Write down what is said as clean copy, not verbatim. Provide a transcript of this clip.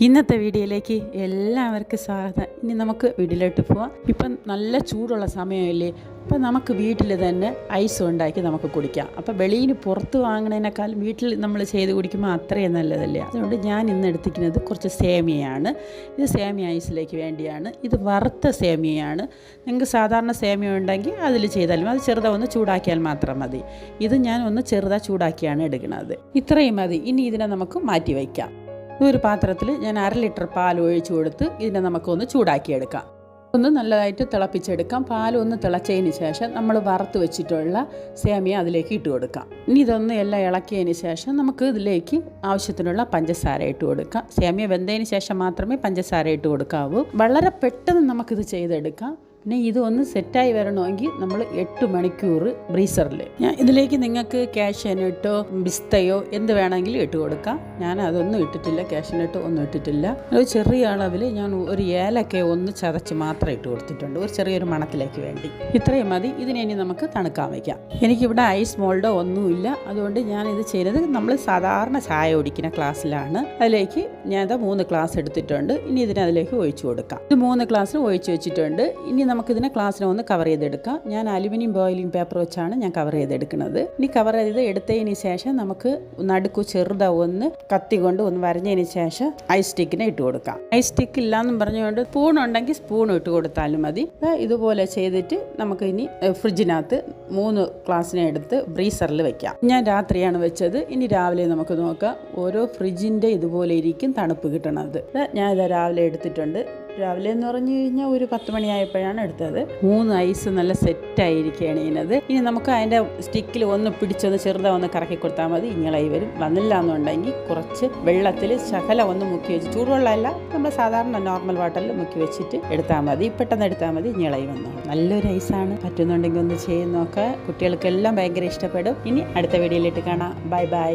ഇന്നത്തെ വീഡിയോയിലേക്ക് എല്ലാവർക്കും സ്വാഗതം. ഇനി നമുക്ക് വീട്ടിലോട്ട് പോവാം. ഇപ്പം നല്ല ചൂടുള്ള സമയമല്ലേ, അപ്പം നമുക്ക് വീട്ടിൽ തന്നെ ഐസ് ഉണ്ടാക്കി നമുക്ക് കുടിക്കാം. അപ്പം വെളിയിൽ പുറത്ത് വാങ്ങുന്നതിനേക്കാൾ വീട്ടിൽ നമ്മൾ ചെയ്ത് കുടിക്കുമ്പോൾ അത്രയും നല്ലതല്ലേ. അതുകൊണ്ട് ഞാൻ ഇന്ന് എടുത്തിരിക്കുന്നത് കുറച്ച് സേമിയയാണ്. ഇത് സേമിയ ഐസിലേക്ക് വേണ്ടിയാണ്. ഇത് വറുത്ത സേമിയയാണ്. നിങ്ങൾക്ക് സാധാരണ സേമിയ ഉണ്ടെങ്കിൽ അതിൽ ചെയ്താലും അത് ചെറുതാ ഒന്ന് ചൂടാക്കിയാൽ മാത്രം മതി. ഇത് ഞാൻ ഒന്ന് ചെറുതാ ചൂടാക്കിയാണ് എടുക്കുന്നത്. ഇത്രയും മതി. ഇനി ഇതിനെ നമുക്ക് മാറ്റി വയ്ക്കാം. ഒരു പാത്രത്തിൽ ഞാൻ 1/2 ലിറ്റർ പാൽ ഒഴിച്ചു കൊടുത്ത് ഇതിനെ നമുക്കൊന്ന് ചൂടാക്കിയെടുക്കാം. ഒന്ന് നല്ലതായിട്ട് തിളപ്പിച്ചെടുക്കാം. പാലൊന്ന് തിളച്ചതിന് ശേഷം നമ്മൾ വറുത്ത് വെച്ചിട്ടുള്ള സേമിയ അതിലേക്ക് ഇട്ട് കൊടുക്കാം. ഇനി ഇതൊന്ന് എല്ലാം ഇളക്കിയതിന് ശേഷം നമുക്ക് ഇതിലേക്ക് ആവശ്യത്തിനുള്ള പഞ്ചസാര ഇട്ട് കൊടുക്കാം. സേമിയ വെന്തതിന് ശേഷം മാത്രമേ പഞ്ചസാര ഇട്ട് കൊടുക്കാവൂ. വളരെ പെട്ടെന്ന് നമുക്കിത് ചെയ്തെടുക്കാം. പിന്നെ ഇതൊന്ന് സെറ്റായി വരണമെങ്കിൽ നമ്മൾ 8 മണിക്കൂർ ബ്രീസറിൽ. ഇതിലേക്ക് നിങ്ങൾക്ക് കാഷ്യൂനട്ടോ പിസ്തയോ എന്ത് വേണമെങ്കിലും ഇട്ട് കൊടുക്കാം. ഞാൻ അതൊന്നും ഇട്ടിട്ടില്ല, കാഷ്യൂനട്ടോ ഒന്നും ഇട്ടിട്ടില്ല. ഒരു ചെറിയ അളവിൽ ഞാൻ ഒരു ഏലക്ക ഒന്ന് ചതച്ച് മാത്രം ഇട്ട് കൊടുത്തിട്ടുണ്ട്, ഒരു ചെറിയൊരു മണത്തിലേക്ക് വേണ്ടി. ഇത്രയും മതി. ഇതിനെ ഇനി നമുക്ക് തണുക്കാൻ വയ്ക്കാം. എനിക്കിവിടെ ഐസ് മോൾഡോ ഒന്നുമില്ല, അതുകൊണ്ട് ഞാനിത് ചെയ്തത് നമ്മൾ സാധാരണ ചായ കുടിക്കുന്ന ഗ്ലാസ്സിലാണ്. അതിലേക്ക് ഞാൻ 3 ഗ്ലാസ് എടുത്തിട്ടുണ്ട്. ഇനി ഇതിനതിലേക്ക് ഒഴിച്ചു കൊടുക്കാം. ഇത് 3 ഗ്ലാസ്സിൽ ഒഴിച്ചു വെച്ചിട്ടുണ്ട്. ഇനി നമുക്കിതിനെ ഗ്ലാസ്സിനെ ഒന്ന് കവർ ചെയ്തെടുക്കാം. ഞാൻ അലുമിനിയം ബോയിലിംഗ് പേപ്പർ വെച്ചാണ് ഞാൻ കവർ ചെയ്തെടുക്കുന്നത്. ഇനി കവർ ചെയ്ത് എടുത്തതിന് ശേഷം നമുക്ക് നടുക്കു ചെറുതാ ഒന്ന് കത്തി കൊണ്ട് ഒന്ന് വരഞ്ഞതിന് ശേഷം ഐസ് സ്റ്റിക്കിനെ ഇട്ട് കൊടുക്കാം. ഐസ് സ്റ്റിക്ക് ഇല്ലാന്നും പറഞ്ഞുകൊണ്ട് സ്പൂൺ ഉണ്ടെങ്കിൽ സ്പൂൺ ഇട്ട് കൊടുത്താലും മതി. ഇതുപോലെ ചെയ്തിട്ട് നമുക്ക് ഇനി ഫ്രിഡ്ജിനകത്ത് 3 ഗ്ലാസ്സിനെ എടുത്ത് ബ്രീസറിൽ വെക്കാം. ഞാൻ രാത്രിയാണ് വെച്ചത്. ഇനി രാവിലെ നമുക്ക് നോക്കാം. ഓരോ ഫ്രിഡ്ജിൻ്റെ ഇതുപോലെ ഇരിക്കും തണുപ്പ് കിട്ടണത്. ഞാൻ ഇത് രാവിലെ എടുത്തിട്ടുണ്ട്. രാവിലെ എന്ന് പറഞ്ഞു കഴിഞ്ഞാൽ ഒരു 10 മണിയായപ്പോഴാണ് എടുത്തത്. 3 ഐസ് നല്ല സെറ്റായിരിക്കുകയാണ് ഇതിനത്. ഇനി നമുക്ക് അതിൻ്റെ സ്റ്റിക്കിൽ ഒന്ന് പിടിച്ചൊന്ന് ചെറുതാ ഒന്ന് കറക്കി കൊടുത്താൽ മതി. ഇങ്ങളായി വരും. വന്നില്ല എന്നുണ്ടെങ്കിൽ കുറച്ച് വെള്ളത്തിൽ ശകലം ഒന്ന് മുക്കി വെച്ച്, ചൂടുവെള്ളമല്ല, നമ്മൾ സാധാരണ നോർമൽ വാട്ടറിൽ മുക്കി വെച്ചിട്ട് എടുത്താൽ മതി. പെട്ടെന്ന് എടുത്താൽ മതി, ഇങ്ങളായി വന്നോളൂ. നല്ലൊരു ഐസാണ്. പറ്റുന്നുണ്ടെങ്കിൽ ഒന്ന് ചെയ്ത് നോക്കുക. കുട്ടികൾക്കെല്ലാം ഭയങ്കര ഇഷ്ടപ്പെടും. ഇനി അടുത്ത വീഡിയോയിലിട്ട് കാണാം. Bye bye.